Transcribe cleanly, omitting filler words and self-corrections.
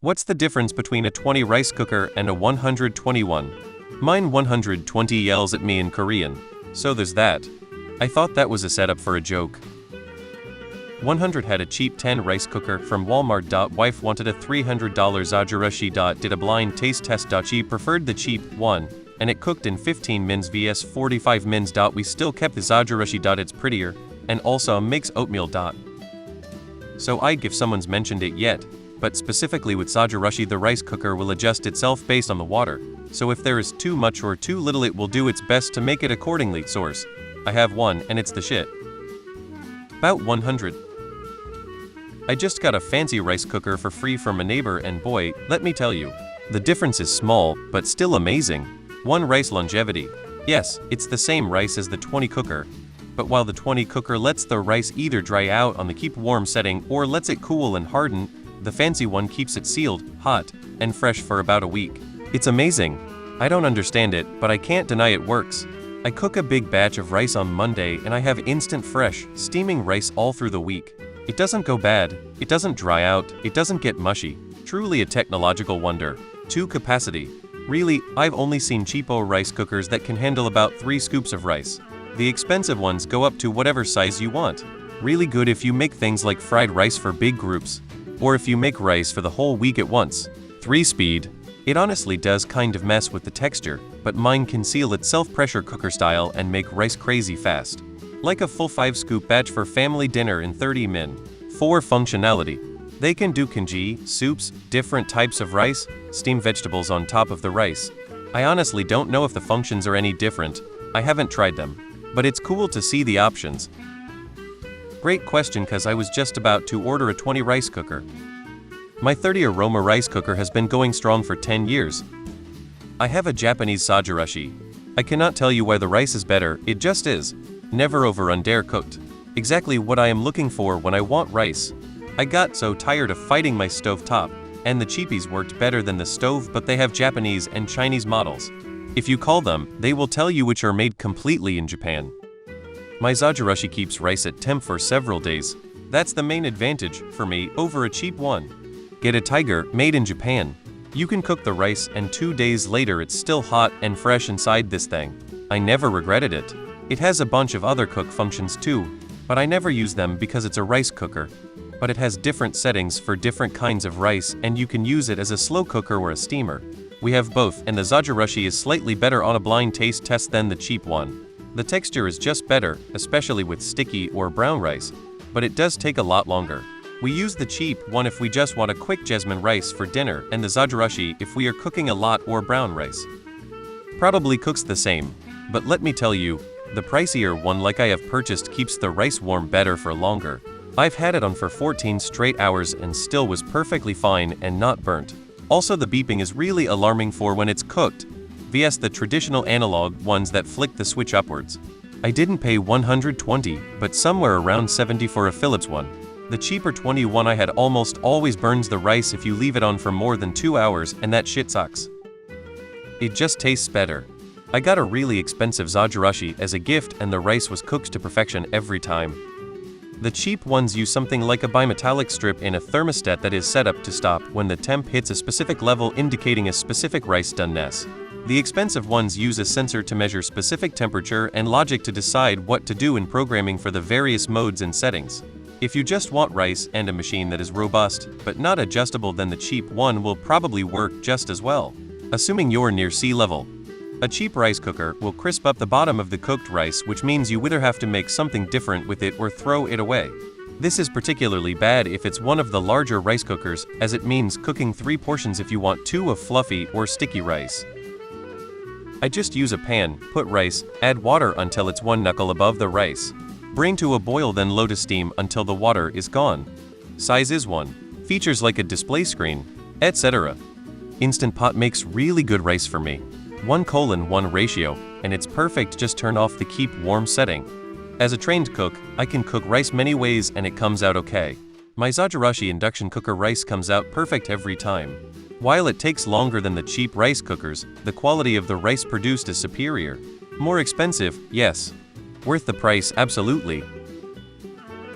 What's the difference between a 20 rice cooker and a 121? Mine 120 yells at me in Korean. So there's that. I thought that was a setup for a joke. 100 had a cheap 10 rice cooker from Walmart. Wife wanted a $300 Zajirashi. Did a blind taste test. She preferred the cheap one, and it cooked in 15 mins vs 45 mins. We still kept the Zajirashi. It's prettier, and also makes oatmeal. So I'd give someone's mentioned it yet, but specifically with Zajirashi the rice cooker will adjust itself based on the water, so if there is too much or too little it will do its best to make it accordingly. Source: I have one and it's the shit. About 100. I just got a fancy rice cooker for free from a neighbor and boy, let me tell you, the difference is small, but still amazing. 1 rice longevity. Yes, it's the same rice as the 20 cooker. But while the 20 cooker lets the rice either dry out on the keep warm setting or lets it cool and harden, the fancy one keeps it sealed, hot, and fresh for about a week. It's amazing. I don't understand it, but I can't deny it works. I cook a big batch of rice on Monday and I have instant fresh, steaming rice all through the week. It doesn't go bad, it doesn't dry out, it doesn't get mushy. Truly a technological wonder. 2 capacity. Really, I've only seen cheapo rice cookers that can handle about 3 scoops of rice. The expensive ones go up to whatever size you want. Really good if you make things like fried rice for big groups, or if you make rice for the whole week at once. 3 speed. It honestly does kind of mess with the texture, but mine can seal itself pressure cooker style and make rice crazy fast. Like a full 5 scoop batch for family dinner in 30 min. 4 functionality. They can do congee, soups, different types of rice, steam vegetables on top of the rice. I honestly don't know if the functions are any different, I haven't tried them. But it's cool to see the options. Great question, cause I was just about to order a 20 rice cooker. My 30 aroma rice cooker has been going strong for 10 years. I have a Japanese Zajirashi. I cannot tell you why the rice is better, it just is. Never over undercooked. Exactly what I am looking for when I want rice. I got so tired of fighting my stove top, and the cheapies worked better than the stove, but they have Japanese and Chinese models. If you call them, they will tell you which are made completely in Japan. My Zajirashi keeps rice at temp for several days. That's the main advantage, for me, over a cheap one. Get a Tiger, made in Japan. You can cook the rice and 2 days later it's still hot and fresh inside this thing. I never regretted it. It has a bunch of other cook functions too, but I never use them because it's a rice cooker. But it has different settings for different kinds of rice and you can use it as a slow cooker or a steamer. We have both, and the Zajirashi is slightly better on a blind taste test than the cheap one. The texture is just better, especially with sticky or brown rice, but it does take a lot longer. We use the cheap one if we just want a quick jasmine rice for dinner, and the Zajirashi if we are cooking a lot or brown rice. Probably cooks the same, but let me tell you, the pricier one like I have purchased keeps the rice warm better for longer. I've had it on for 14 straight hours and still was perfectly fine and not burnt. Also, the beeping is really alarming for when it's cooked, vs the traditional analog ones that flick the switch upwards. I didn't pay 120, but somewhere around 70 for a Philips one. The cheaper 21 I had almost always burns the rice if you leave it on for more than 2 hours, and that shit sucks. It just tastes better. I got a really expensive Zajirashi as a gift and the rice was cooked to perfection every time. The cheap ones use something like a bimetallic strip in a thermostat that is set up to stop when the temp hits a specific level indicating a specific rice doneness. The expensive ones use a sensor to measure specific temperature and logic to decide what to do in programming for the various modes and settings. If you just want rice and a machine that is robust, but not adjustable, then the cheap one will probably work just as well. Assuming you're near sea level. A cheap rice cooker will crisp up the bottom of the cooked rice, which means you either have to make something different with it or throw it away. This is particularly bad if it's one of the larger rice cookers, as it means cooking 3 portions if you want 2 of fluffy or sticky rice. I just use a pan, put rice, add water until it's 1 knuckle above the rice. Bring to a boil, then low to steam until the water is gone. Size is 1. Features like a display screen, etc. Instant Pot makes really good rice for me. 1:1 ratio, and it's perfect. Just turn off the keep warm setting. As a trained cook, I can cook rice many ways and it comes out okay. My Zajirashi induction cooker rice comes out perfect every time. While it takes longer than the cheap rice cookers, the quality of the rice produced is superior. More expensive, yes. Worth the price, absolutely.